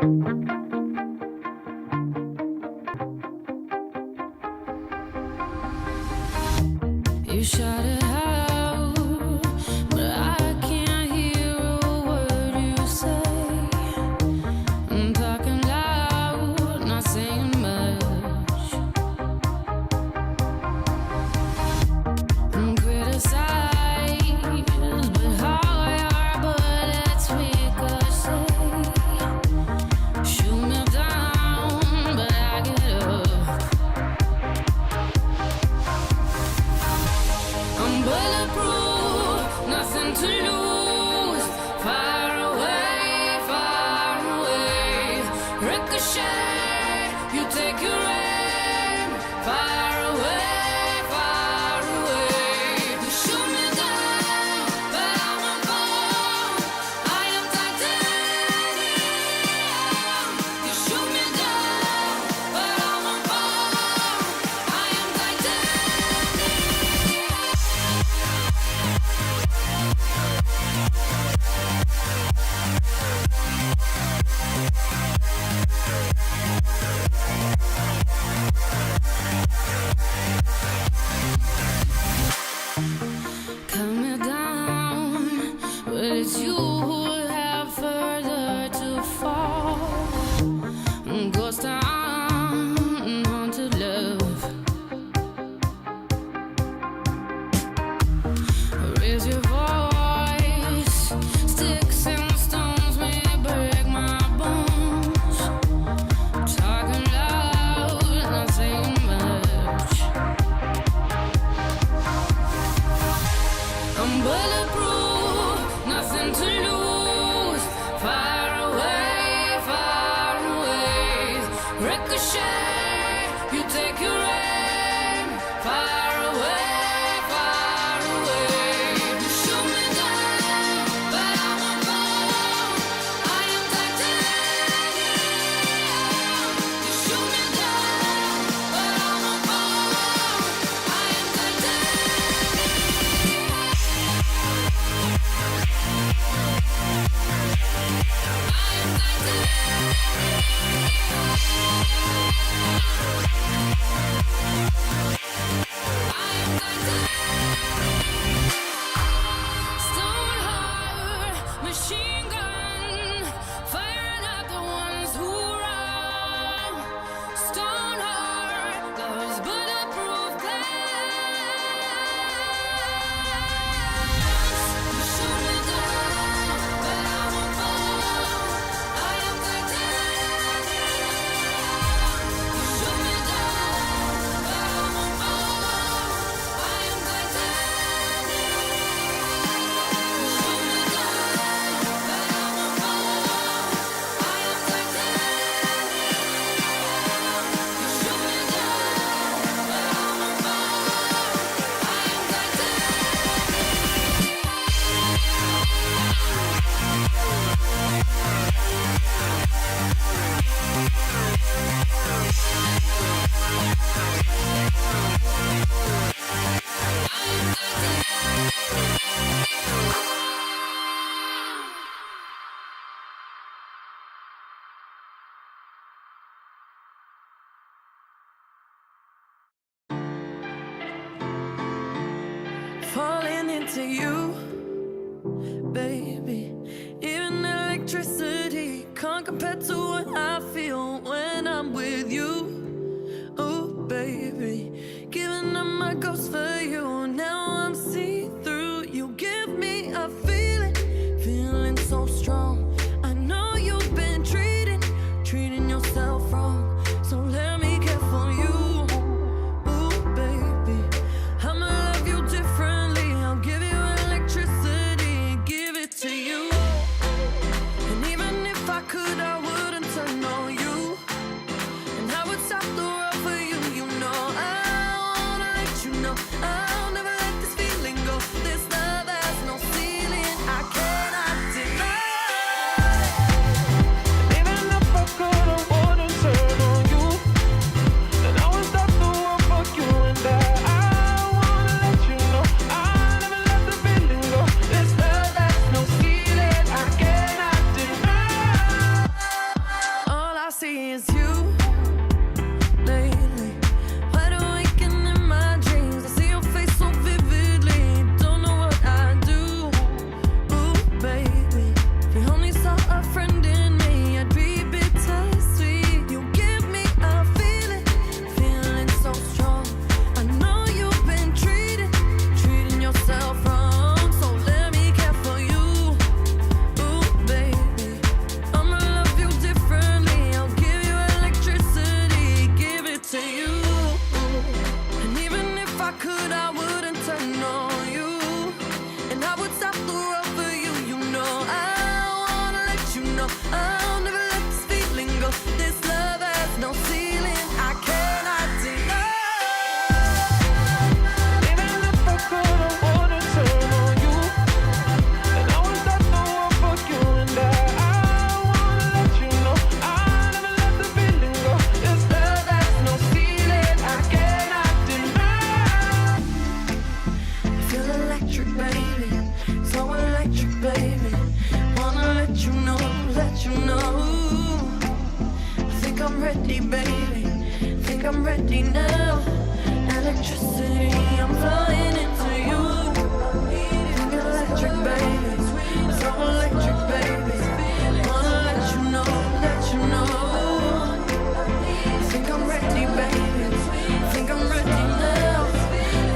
You shout it out, but I can't hear a word you say. I'm talking loud, not saying much. I'm criticized, but how your bullets ricochet. Shoot me down, but I get up. I'm bulletproof, nothing to lose. Far away, ricochet. You take your aim. Far away. You shoot me down, but I won't fall. I am titanium. You shoot me down, but I won't fall. I am titanium. Cut me down, but it's you who have further to fall. Ghost town, haunted love. Raise your voice, sticks and stones may break my bones. Talking loud, not saying much. I'm bulletproof, nothing to lose. Far away, ricochet. You take your aim. Far away. You shoot me down, but I won't fall. I am titanium. You shoot me down, but I won't fall. I am titanium. Stone heart, machine gun, firing at the ones who run. Stone heart, those bulletproof glass. You shoot me down, but I won't fall. I am titanium. You shoot me down, but I won't fall. I am titanium. You shoot me down, but I won't fall. I am titanium. You shoot me down, but I won't fall. I am falling into you, baby. Even electricity can't compare to what I feel when I'm with you. Oh, baby, giving up my ghost for you. Now I'm see-through. You give me a feeling so strong. I know you've been treating yourself wrong. So let me care for you. Oh, baby, I'ma love you differently. I'll give you electricity, give it to you. And even if I could, I wouldn't turn on you. And I would stop the world for you. You know I wanna let you know I'm baby, so electric, baby. Wanna let you know. I think I'm ready, baby. Think I'm ready now. Electricity, I'm flying into you. Think electric, baby, so electric, baby. Wanna let you know. Think I'm ready, baby. Think I'm ready now.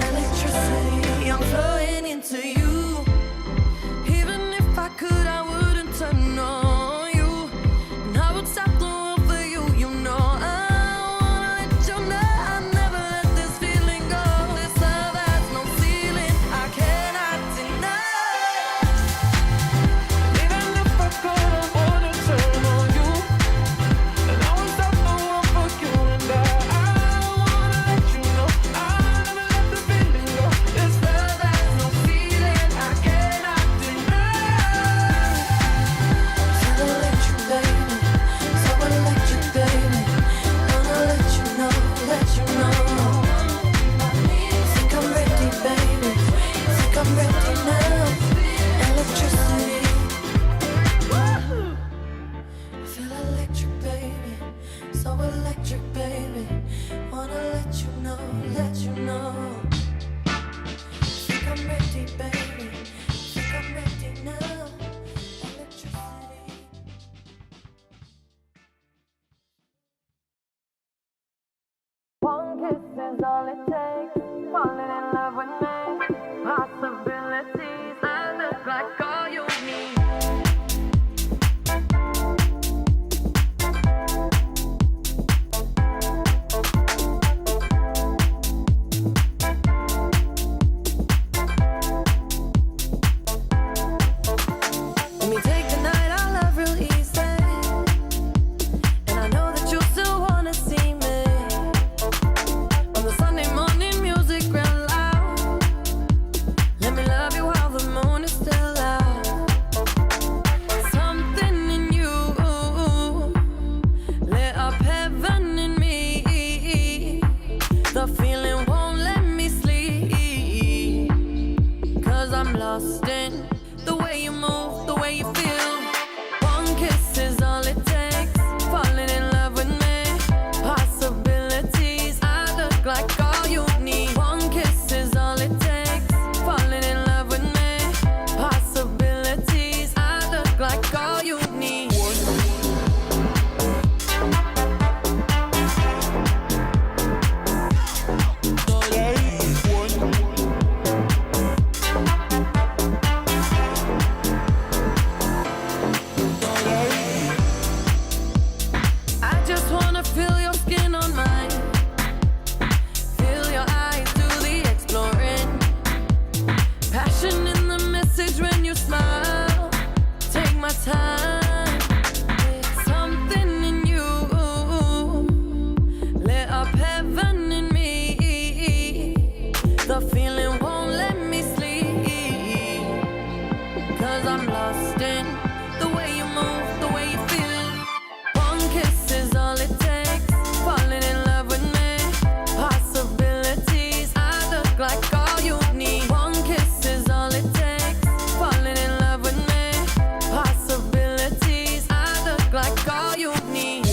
Electricity, I'm flying into you. Even if I could, I wouldn't turn on you. And I would stop the world for you, you know. I wanna let you know I never let this feeling go. This love has no ceiling, I cannot deny. Even if I could, I wouldn't turn on you. And I would stop the world for you. And I wanna let you know I never let the feeling go. This love has no ceiling, I cannot deny. So electric, baby, so electric, baby. Wanna let you know. Think I'm ready, baby, think I'm ready now. Electricity, I feel electric, baby, so electric, baby. Wanna let you know. Think I'm ready, baby, think I'm ready now. Electricity. One kiss is all it takes. Falling in love with me. Possibilities, I look like all you need. Let me take the night I love real easy. And I know that you still wanna see me. On the Sunday morning music real loud. Let me love you while the moon is still out. Something in you lit up heaven in me. The feeling won't let me sleep. 'Cause I'm lost in the way you move, the way you feel. One kiss is all it takes. Falling in love with me. Possibilities, I look like all you need. One kiss is all it takes. Falling in love with me. Possibilities, I look like all you need. I just wanna feel your skin on mine. Feel your eyes do the exploring. Passion in the message when you smile. Take my time. Something in you lit up heaven in me. The feeling won't let me sleep. 'Cause I'm lost in the way you move, the way you feel. One kiss is all it takes. Falling in love with me. Possibilities, I look like all you need. One kiss is all it takes. Falling in love with me. Possibilities, I look like all you need.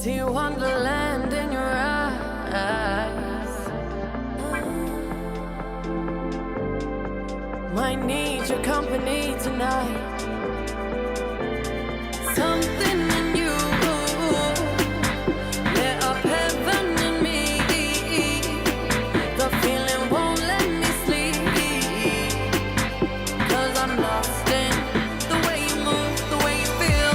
See wonderland in your eyes. Might need your company tonight. Something in you lit up heaven in me. The feeling won't let me sleep. 'Cause I'm lost in the way you move, the way you feel.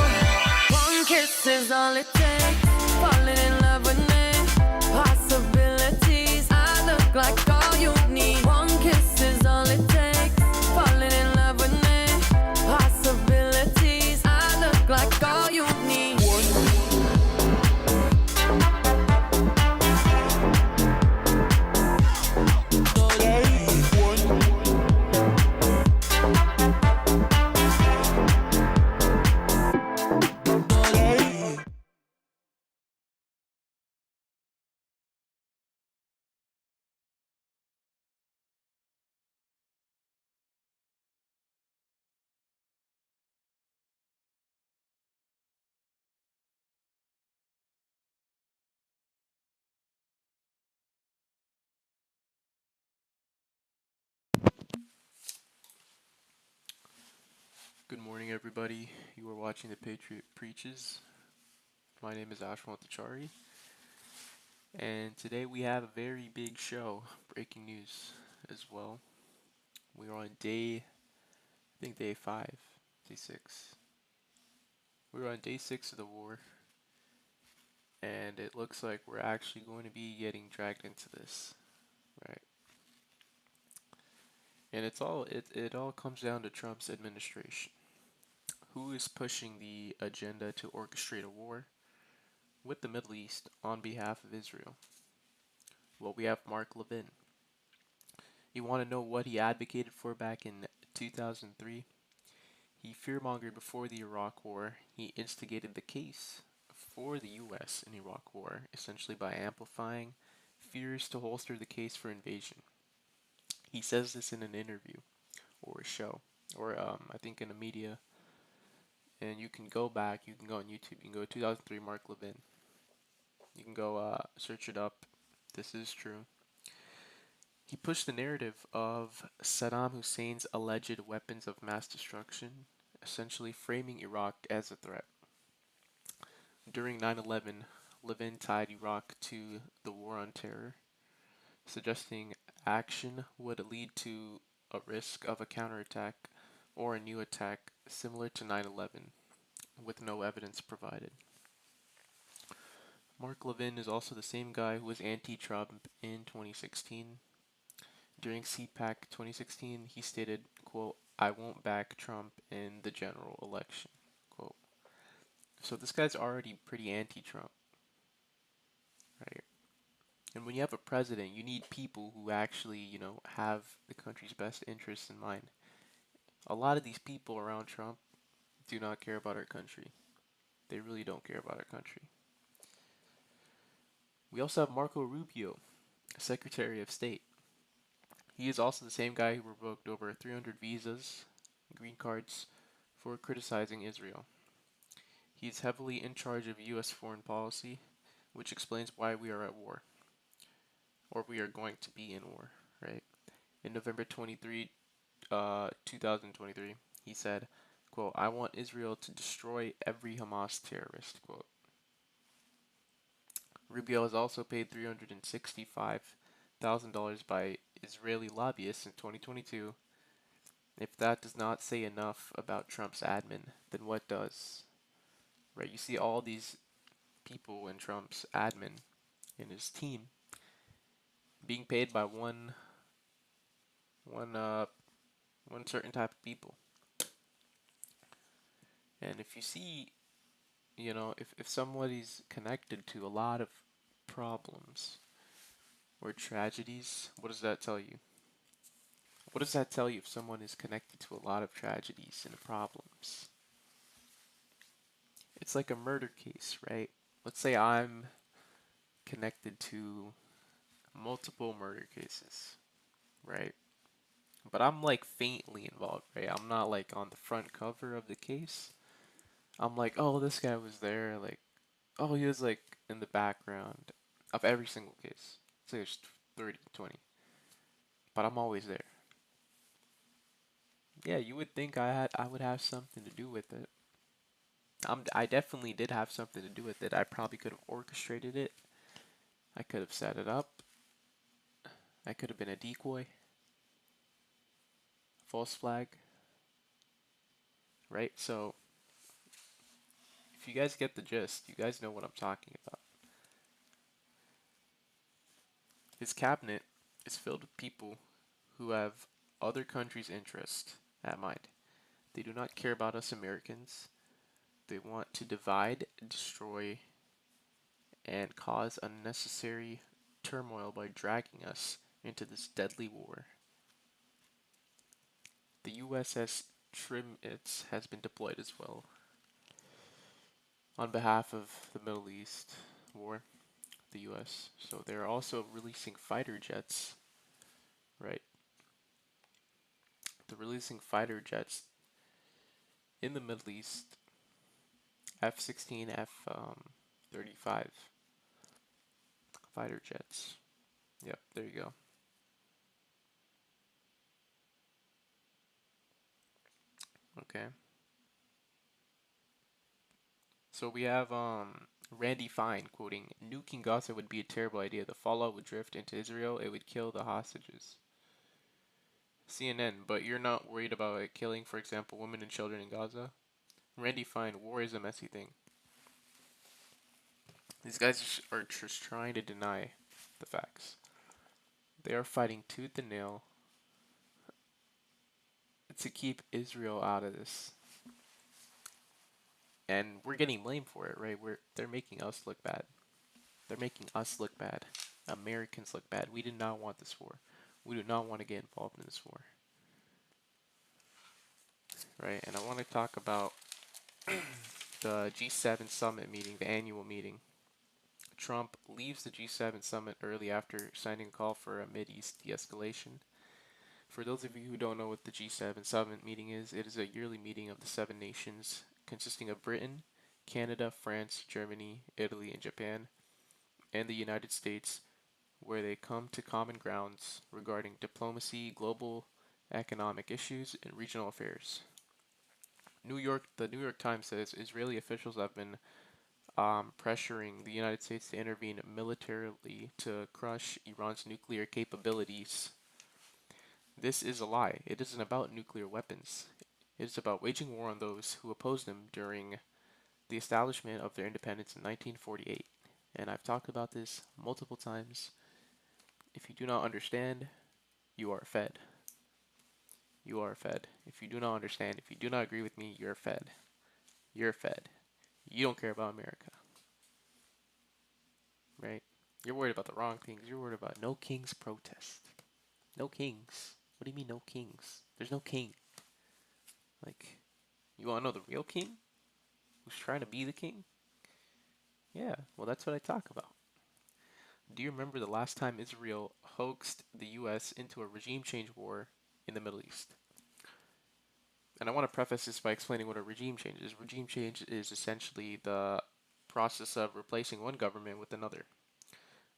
One kiss is all it takes. Falling in love with me. Possibilities, I look like all you need. One kiss is all it takes. Falling in love with me. Possibilities. Good morning, everybody. You are watching the Patriot Preaches. My name is Ashwant Achari, and today we have a very big show, breaking news as well. We are on day 5, day 6. We're on day 6 of the war, and it looks like we're actually going to be getting dragged into this, right? And it all comes down to Trump's administration. Who is pushing the agenda to orchestrate a war with the Middle East on behalf of Israel? Well, we have Mark Levin. You want to know what he advocated for back in 2003? He fearmongered before the Iraq War. He instigated the case for the US in Iraq War, essentially by amplifying fears to holster the case for invasion. He says this in an interview or a show, or I think in a media, and you can go back, you can go on YouTube, you can go 2003 Mark Levin. You can go search it up. This is true. He pushed the narrative of Saddam Hussein's alleged weapons of mass destruction, essentially framing Iraq as a threat. During 9/11, Levin tied Iraq to the war on terror, suggesting action would lead to a risk of a counterattack or a new attack similar to 9/11, with no evidence provided. Mark Levin is also the same guy who was anti-Trump in 2016. During CPAC 2016, he stated, quote, "I won't back Trump in the general election," quote. So this guy's already pretty anti-Trump, right? And when you have a president, you need people who actually, have the country's best interests in mind. A lot of these people around Trump do not care about our country. They really don't care about our country. We also have Marco Rubio, Secretary of State. He is also the same guy who revoked over 300 visas, green cards, for criticizing Israel. He is heavily in charge of U.S. foreign policy, which explains why we are at war, or we are going to be in war, right? In November 23, 2023, he said, quote, "I want Israel to destroy every Hamas terrorist," quote. Rubio has also paid $365,000 by Israeli lobbyists in 2022. If that does not say enough about Trump's admin, then what does? Right? You see all these people in Trump's admin in his team being paid by one one certain type of people. And if you see, if somebody's connected to a lot of problems or tragedies, what does that tell you? What does that tell you if someone is connected to a lot of tragedies and problems? It's like a murder case, right? Let's say I'm connected to multiple murder cases, right? But I'm like faintly involved, right? I'm not like on the front cover of the case. I'm like, oh, this guy was there. Like, oh, he was like in the background of every single case. Say there's 30, 20. But I'm always there. Yeah, you would think I would have something to do with it. I definitely did have something to do with it. I probably could have orchestrated it. I could have set it up. I could have been a decoy, false flag, right? So, if you guys get the gist, you guys know what I'm talking about. His cabinet is filled with people who have other countries' interest at mind. They do not care about us Americans. They want to divide, destroy, and cause unnecessary turmoil by dragging us into this deadly war. The USS Trimitz has been deployed as well on behalf of the Middle East war, the US. So they're also releasing fighter jets, right? They're releasing fighter jets in the Middle East, F-16, F-35 fighter jets. Yep, there you go. Okay. So we have Randy Fine quoting, "Nuking Gaza would be a terrible idea. The fallout would drift into Israel. It would kill the hostages." CNN, but you're not worried about it killing, for example, women and children in Gaza? Randy Fine, war is a messy thing. These guys are just trying to deny the facts. They are fighting tooth and nail to keep Israel out of this. And we're getting blamed for it, right? They're making us look bad. They're making us look bad. Americans look bad. We did not want this war. We do not want to get involved in this war. Right? And I want to talk about the G7 summit meeting, the annual meeting. Trump leaves the G7 summit early after signing a call for a Mideast de-escalation. For those of you who don't know what the G7 summit meeting is, it is a yearly meeting of the 7 nations consisting of Britain, Canada, France, Germany, Italy, and Japan, and the United States, where they come to common grounds regarding diplomacy, global economic issues, and regional affairs. The New York Times says Israeli officials have been pressuring the United States to intervene militarily to crush Iran's nuclear capabilities. This is a lie. It isn't about nuclear weapons. It is about waging war on those who opposed them during the establishment of their independence in 1948. And I've talked about this multiple times. If you do not understand, you are fed. You are fed. If you do not understand, if you do not agree with me, you're fed. You're fed. You don't care about America. Right? You're worried about the wrong things. You're worried about no king's protest. No kings. What do you mean no kings? There's no king. Like, you want to know the real king? Who's trying to be the king? Yeah, well, that's what I talk about. Do you remember the last time Israel hoaxed the US into a regime change war in the Middle East? And I want to preface this by explaining what a regime change is. Regime change is essentially the process of replacing one government with another,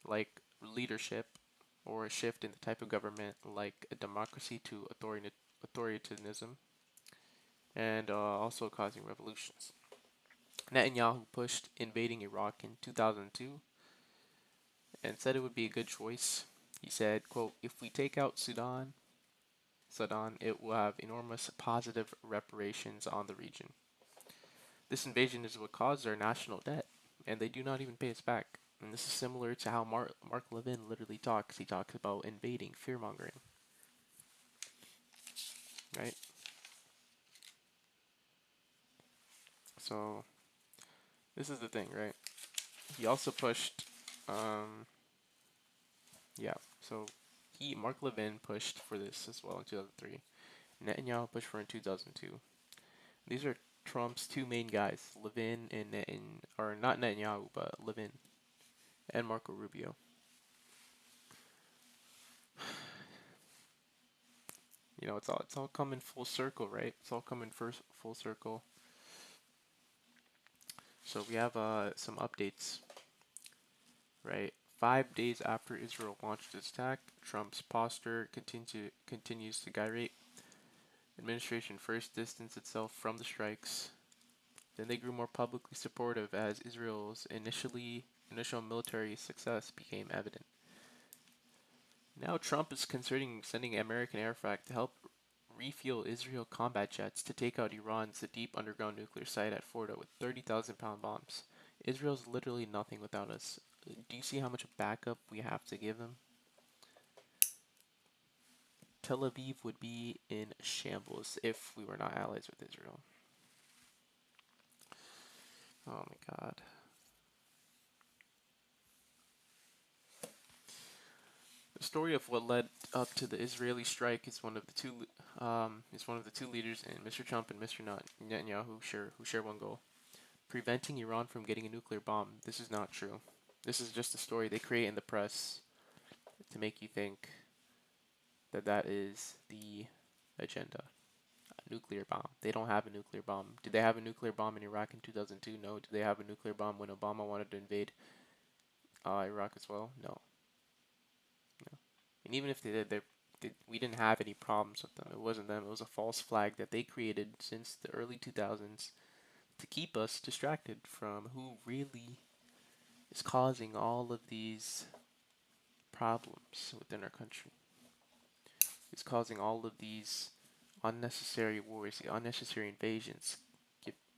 like leadership or a shift in the type of government, like a democracy to authoritarianism, and also causing revolutions. Netanyahu pushed invading Iraq in 2002 and said it would be a good choice. He said, quote, "If we take out Sudan, it will have enormous positive reparations on the region. This invasion is what caused our national debt, and they do not even pay us back." And this is similar to how Mark Levin literally talks. He talks about invading, fear-mongering, right? So, this is the thing, right? He also pushed, yeah, so Mark Levin pushed for this as well in 2003. Netanyahu pushed for it in 2002. These are Trump's two main guys, Levin or not Netanyahu, but Levin and Marco Rubio. You know, it's all coming full circle, right? It's all coming full circle. So we have some updates, right? 5 days after Israel launched its attack, Trump's posture continues to gyrate. Administration first distanced itself from the strikes. Then they grew more publicly supportive as Israel's initial military success became evident. Now Trump is considering sending American aircraft to help refuel Israel combat jets to take out Iran's deep underground nuclear site at Fordo with 30,000-pound bombs. Israel's literally nothing without us. Do you see how much backup we have to give them? Tel Aviv would be in shambles if we were not allies with Israel. Oh my god. The story of what led up to the Israeli strike is one of the two leaders, and Mr. Trump and Mr. Netanyahu who share one goal: preventing Iran from getting a nuclear bomb. This is not true. This is just a story they create in the press to make you think that that is the agenda. A nuclear bomb. They don't have a nuclear bomb. Did they have a nuclear bomb in Iraq in 2002? No. Did they have a nuclear bomb when Obama wanted to invade Iraq as well? No. No. And even if they did, we didn't have any problems with them. It wasn't them. It was a false flag that they created since the early 2000s to keep us distracted from who really is causing all of these problems within our country. Who's causing all of these unnecessary wars, the unnecessary invasions,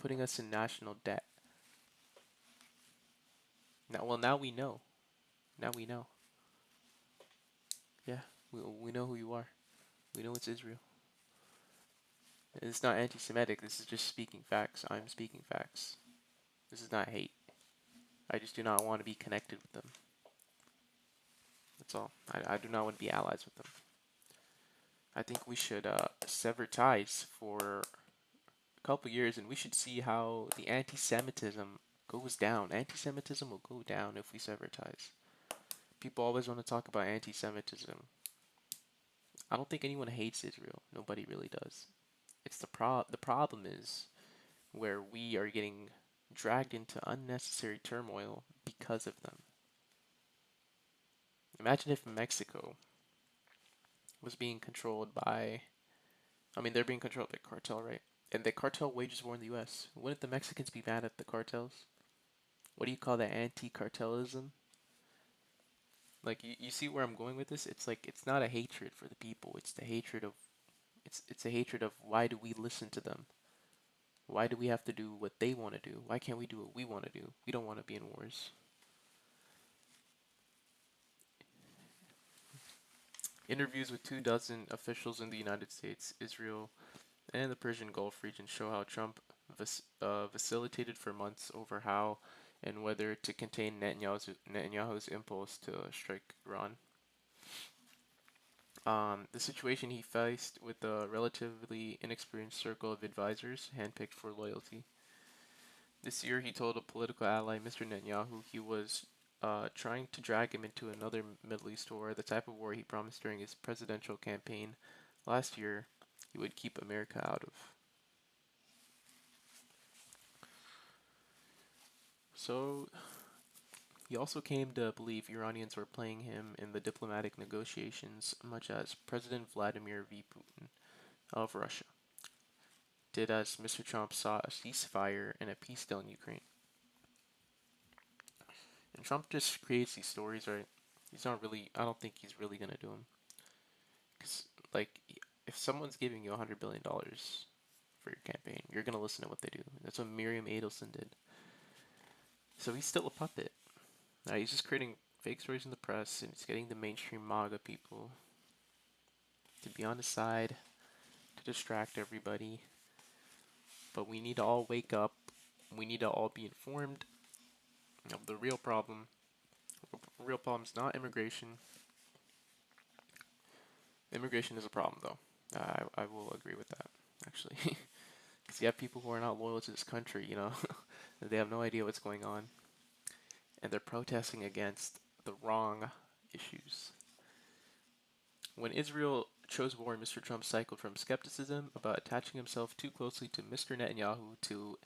putting us in national debt. Now we know. Now we know. Yeah, we know who you are. We know it's Israel. It's not anti-Semitic. This is just speaking facts. I'm speaking facts. This is not hate. I just do not want to be connected with them. That's all. I do not want to be allies with them. I think we should sever ties for a couple years, and we should see how the anti-Semitism goes down. Anti-Semitism will go down if we sever ties. People always want to talk about anti-Semitism. I don't think anyone hates Israel. Nobody really does. It's the problem is where we are getting dragged into unnecessary turmoil because of them. Imagine if Mexico was being controlled by, I mean, they're being controlled by cartel, right? And the cartel wages war in the U.S. Wouldn't the Mexicans be mad at the cartels? What do you call that? Anti-cartelism? Like, you see where I'm going with this? It's like, it's not a hatred for the people. It's the hatred of, it's a hatred of why do we listen to them? Why do we have to do what they want to do? Why can't we do what we want to do? We don't want to be in wars. Interviews with 24 officials in the United States, Israel, and the Persian Gulf region show how Trump vacillated for months over how and whether to contain Netanyahu's impulse to strike Iran. The situation he faced with a relatively inexperienced circle of advisors handpicked for loyalty. This year, he told a political ally, Mr. Netanyahu, he was trying to drag him into another Middle East war, the type of war he promised during his presidential campaign last year he would keep America out of. So, he also came to believe Iranians were playing him in the diplomatic negotiations, much as President Vladimir V. Putin of Russia did as Mr. Trump sought a ceasefire and a peace deal in Ukraine. And Trump just creates these stories, right? He's not really, I don't think he's really gonna do them. Because, like, if someone's giving you $100 billion for your campaign, you're gonna listen to what they do. That's what Miriam Adelson did. So he's still a puppet. He's just creating fake stories in the press, and he's getting the mainstream MAGA people to be on his side, to distract everybody. But we need to all wake up. We need to all be informed of the real problem. The real problem is not immigration. Immigration is a problem, though. I will agree with that, actually. Because you have people who are not loyal to this country, you know. They have no idea what's going on. And they're protesting against the wrong issues. When Israel chose war, Mr. Trump cycled from skepticism about attaching himself too closely to Mr. Netanyahu to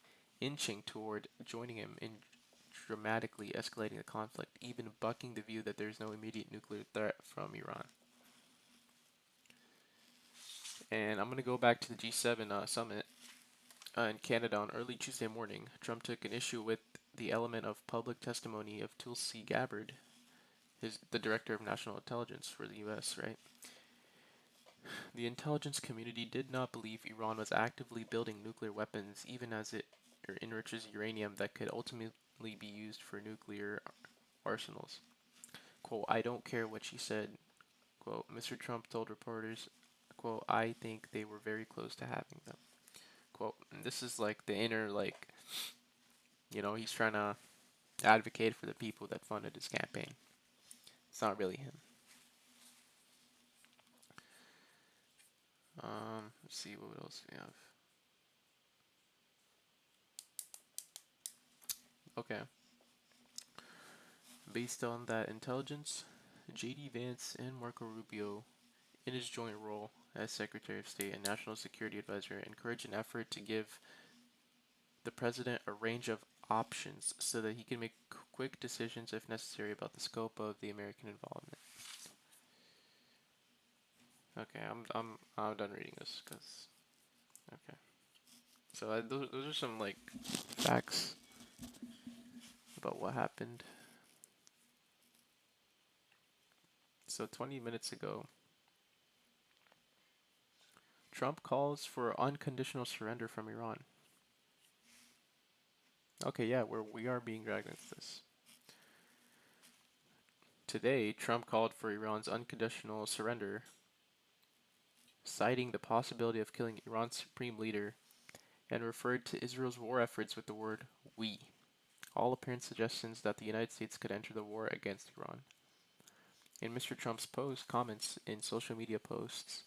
inching toward joining him in dramatically escalating the conflict, even bucking the view that there is no immediate nuclear threat from Iran. And I'm going to go back to the G7 summit in Canada on early Tuesday morning. Trump took an issue with the element of public testimony of Tulsi Gabbard, the director of national intelligence for the U.S., right? The intelligence community did not believe Iran was actively building nuclear weapons, even as it enriches uranium that could ultimately be used for nuclear arsenals. Quote, I don't care what she said. Quote, Mr. Trump told reporters, quote, I think they were very close to having them. Quote, and this is like the inner, like, you know, he's trying to advocate for the people that funded his campaign. It's not really him. Let's see, what else we have. Okay. Based on that intelligence, J.D. Vance and Marco Rubio, in his joint role as Secretary of State and National Security Advisor, encourage an effort to give the president a range of options so that he can make quick decisions if necessary about the scope of the American involvement. Okay, I'm done reading this because okay. So those are some like facts about what happened. So 20 minutes ago, Trump calls for unconditional surrender from Iran. Okay, yeah, we are being dragged into this. Today, Trump called for Iran's unconditional surrender, citing the possibility of killing Iran's supreme leader, and referred to Israel's war efforts with the word "we." All apparent suggestions that the United States could enter the war against Iran. In Mr. Trump's comments in social media posts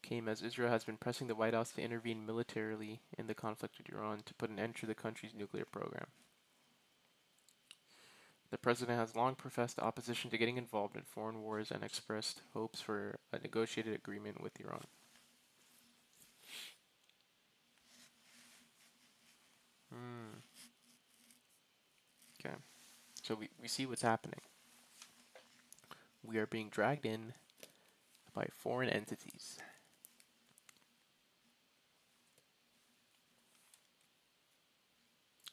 came as Israel has been pressing the White House to intervene militarily in the conflict with Iran to put an end to the country's nuclear program. The president has long professed opposition to getting involved in foreign wars and expressed hopes for a negotiated agreement with Iran. Okay, so we see what's happening. We are being dragged in by foreign entities.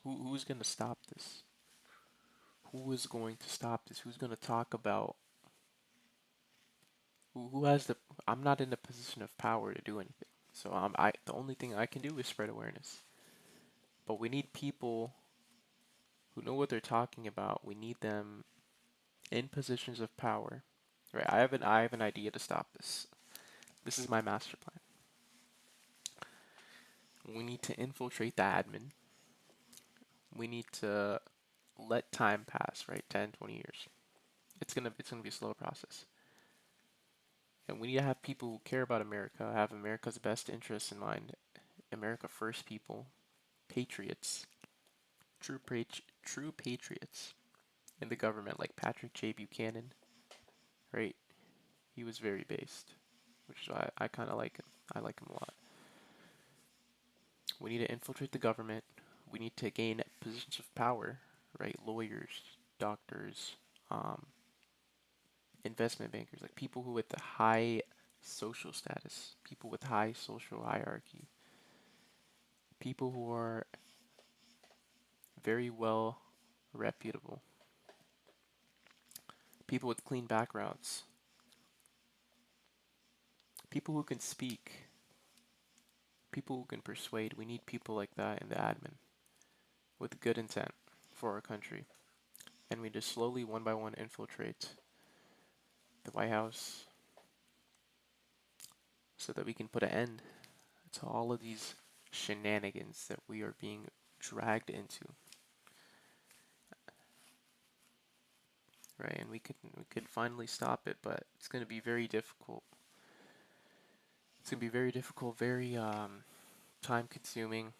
Who's going to stop this? Who is going to stop this? Who's going to talk about who has the? I'm not in a position of power to do anything. So the only thing I can do is spread awareness. But we need people who know what they're talking about. We need them in positions of power. Right? I have an idea to stop this. This is my master plan. We need to infiltrate the admin. We need to let time pass, right? 10, 20 years. It's gonna be a slow process. And we need to have people who care about America, have America's best interests in mind, America first people, patriots, true patriots in the government, like Patrick J. Buchanan, right? He was very based, which is why I kind of like him. I like him a lot. We need to infiltrate the government. We need to gain positions of power, right? Lawyers, doctors, um, investment bankers, like people who with the high social status, people with high social hierarchy, people who are very well reputable, people with clean backgrounds, people who can speak, people who can persuade. We need people like that in the admin with good intent for our country. And we just slowly, one by one, infiltrate the White House so that we can put an end to all of these shenanigans that we are being dragged into. Right, and we could finally stop it, but it's going to be very difficult. It's going to be very difficult, very time consuming.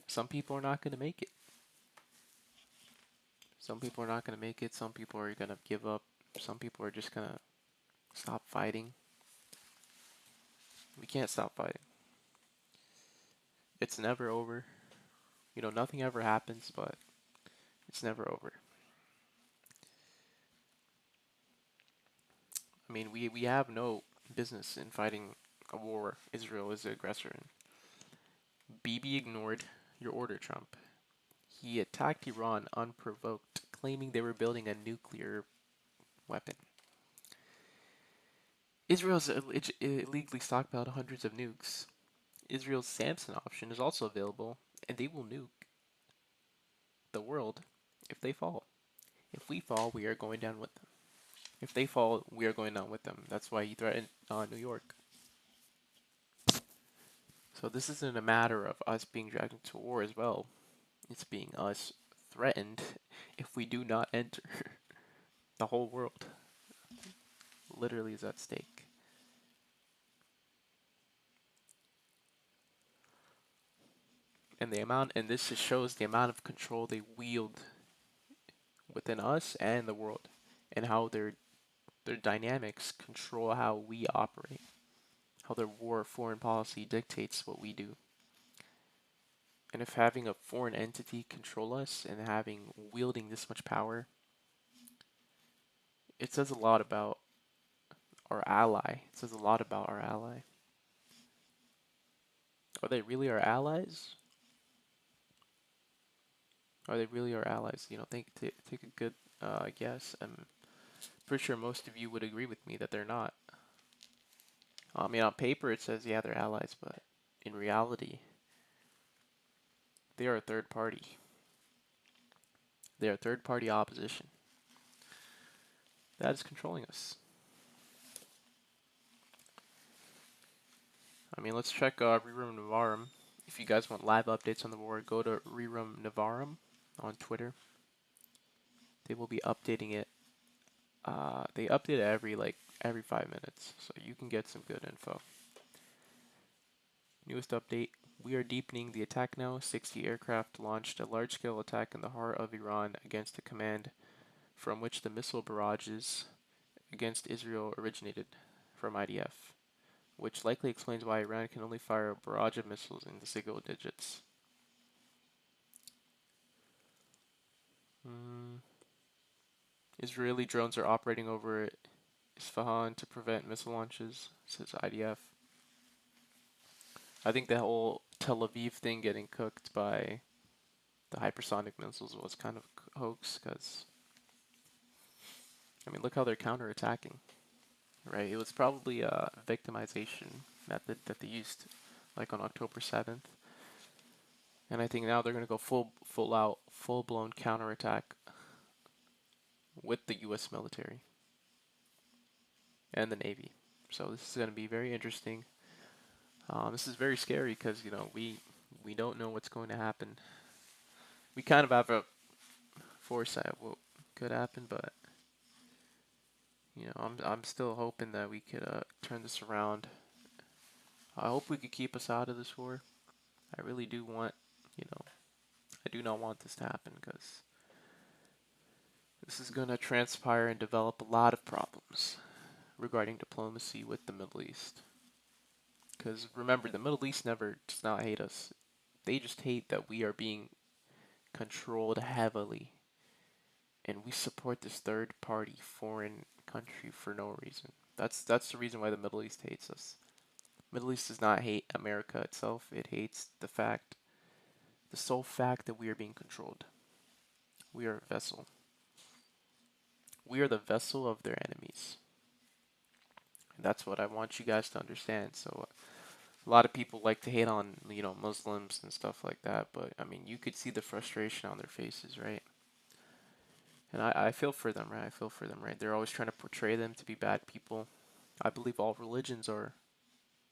Some people are not going to make it. Some people are not going to make it. Some people are going to give up. Some people are just going to stop fighting. We can't stop fighting. It's never over. You know, nothing ever happens, but it's never over. I mean, we have no business in fighting a war Israel is the aggressor in. Bibi ignored your order, Trump. He attacked Iran unprovoked, claiming they were building a nuclear weapon. Israel's illegally stockpiled hundreds of nukes. Israel's Samson option is also available, and they will nuke the world if they fall. If we fall, we are going down with them. If they fall, we are going down with them. That's why he threatened New York. So this isn't a matter of us being dragged into war as well. It's being us threatened if we do not enter. The whole world literally is at stake. And this just shows the amount of control they wield within us and the world, and how their dynamics control how we operate, how their war foreign policy dictates what we do. And if having a foreign entity control us and having wielding this much power, it says a lot about our ally. It says a lot about our ally. Are they really our allies? Are they really our allies? Take a good guess. I'm pretty sure most of you would agree with me that they're not. I mean, on paper it says, yeah, they're allies, but in reality, they are a third party. They are third party opposition that is controlling us. I mean, let's check Rerum Navarum. If you guys want live updates on the war, go to Rerum Navarum on Twitter. They will be updating it. They update it every 5 minutes, so you can get some good info. Newest update: we are deepening the attack now. 60 aircraft launched a large-scale attack in the heart of Iran against a command from which the missile barrages against Israel originated from IDF, which likely explains why Iran can only fire a barrage of missiles in the single digits. Israeli drones are operating over Isfahan to prevent missile launches, says IDF. I think the whole Tel Aviv thing getting cooked by the hypersonic missiles was kind of a hoax, because, I mean, look how they're counterattacking, right? It was probably a victimization method that they used, like on October 7th. And I think now they're going to go full-blown counterattack with the U.S. military and the Navy. So this is going to be very interesting. This is very scary because, we don't know what's going to happen. We kind of have a foresight of what could happen, but I'm still hoping that we could turn this around. I hope we could keep us out of this war. I really do want, I do not want this to happen, because this is going to transpire and develop a lot of problems regarding diplomacy with the Middle East. Because remember, the Middle East never does not hate us. They just hate that we are being controlled heavily, and we support this third party foreign country for no reason. That's the reason why the Middle East hates us. Middle East does not hate America itself. It hates the sole fact that we are being controlled. We are a vessel. We are the vessel of their enemies. And that's what I want you guys to understand. So a lot of people like to hate on, Muslims and stuff like that, but I mean, you could see the frustration on their faces, right? And I feel for them, right? I feel for them, right? They're always trying to portray them to be bad people. I believe all religions are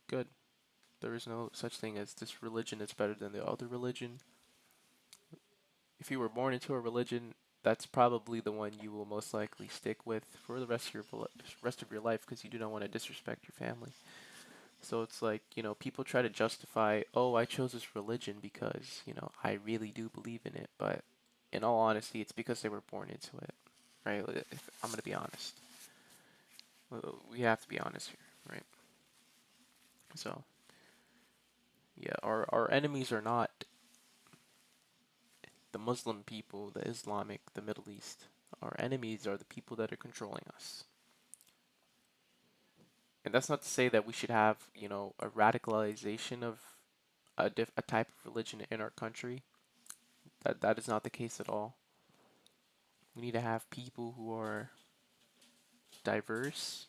good. There is no such thing as this religion is better than the other religion. If you were born into a religion, that's probably the one you will most likely stick with for the rest of your life, because you do not want to disrespect your family. So it's like, people try to justify, oh, I chose this religion because, I really do believe in it. But in all honesty, it's because they were born into it, right? If I'm going to be honest. We have to be honest here, right? So, yeah, our enemies are not the Muslim people, the Islamic, the Middle East. Our enemies are the people that are controlling us. And that's not to say that we should have, a radicalization of a type of religion in our country. That is not the case at all. We need to have people who are diverse,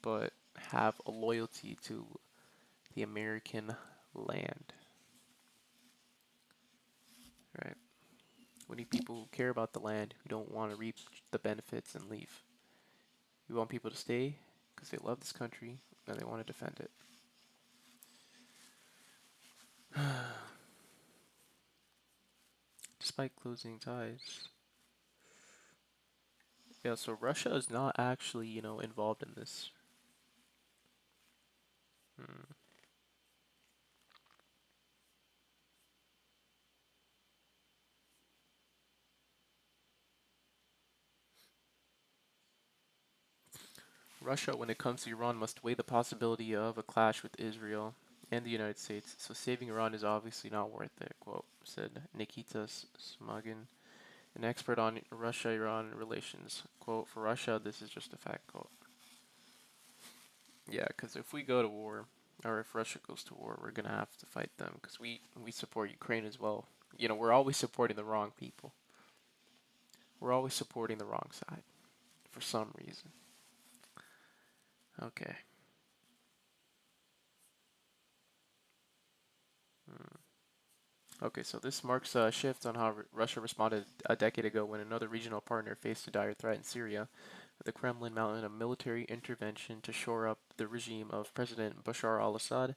but have a loyalty to the American land. Right? We need people who care about the land, who don't want to reap the benefits and leave. We want people to stay because they love this country and they want to defend it. Despite closing ties. Yeah, so Russia is not actually, involved in this. Russia, when it comes to Iran, must weigh the possibility of a clash with Israel and the United States, so saving Iran is obviously not worth it, quote, said Nikita Smagin, an expert on Russia-Iran relations. Quote, for Russia, this is just a fact, quote. Yeah, because if we go to war, or if Russia goes to war, we're gonna have to fight them because we support Ukraine as well. You know, we're always supporting the wrong people. We're always supporting the wrong side for some reason. Okay. Okay, so this marks a shift on how Russia responded a decade ago when another regional partner faced a dire threat in Syria. The Kremlin mounted a military intervention to shore up the regime of President Bashar al-Assad.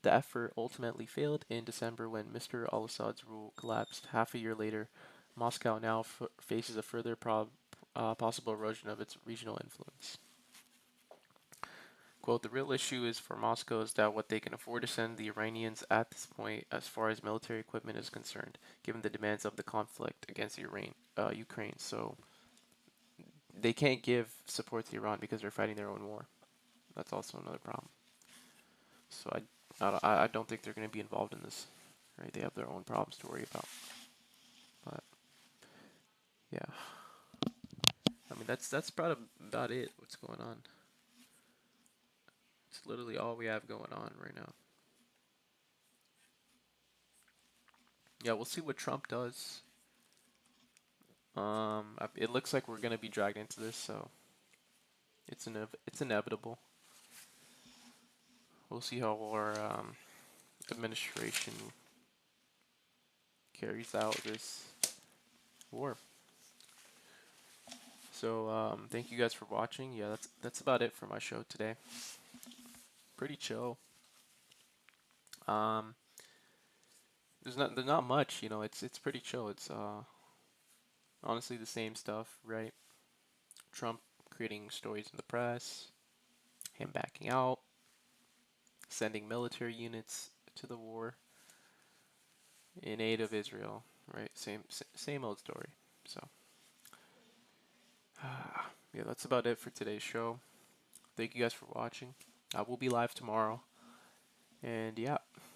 The effort ultimately failed in December when Mr. al-Assad's rule collapsed. Half a year later, Moscow now faces a further possible erosion of its regional influence. Quote, the real issue is for Moscow is that what they can afford to send the Iranians at this point as far as military equipment is concerned, given the demands of the conflict against Ukraine. So they can't give support to Iran because they're fighting their own war. That's also another problem. So I don't think they're going to be involved in this. Right? They have their own problems to worry about. But yeah, I mean that's about it. What's going on? It's literally all we have going on right now. Yeah, we'll see what Trump does. It looks like we're gonna be dragged into this, so it's inevitable. We'll see how our administration carries out this war. So thank you guys for watching. Yeah, that's about it for my show today. Pretty chill. Um, there's not much, you know. It's pretty chill. It's honestly the same stuff, right? Trump creating stories in the press, him backing out, sending military units to the war in aid of Israel, right? Same old story. So, yeah, that's about it for today's show. Thank you guys for watching. I will be live tomorrow. And yeah,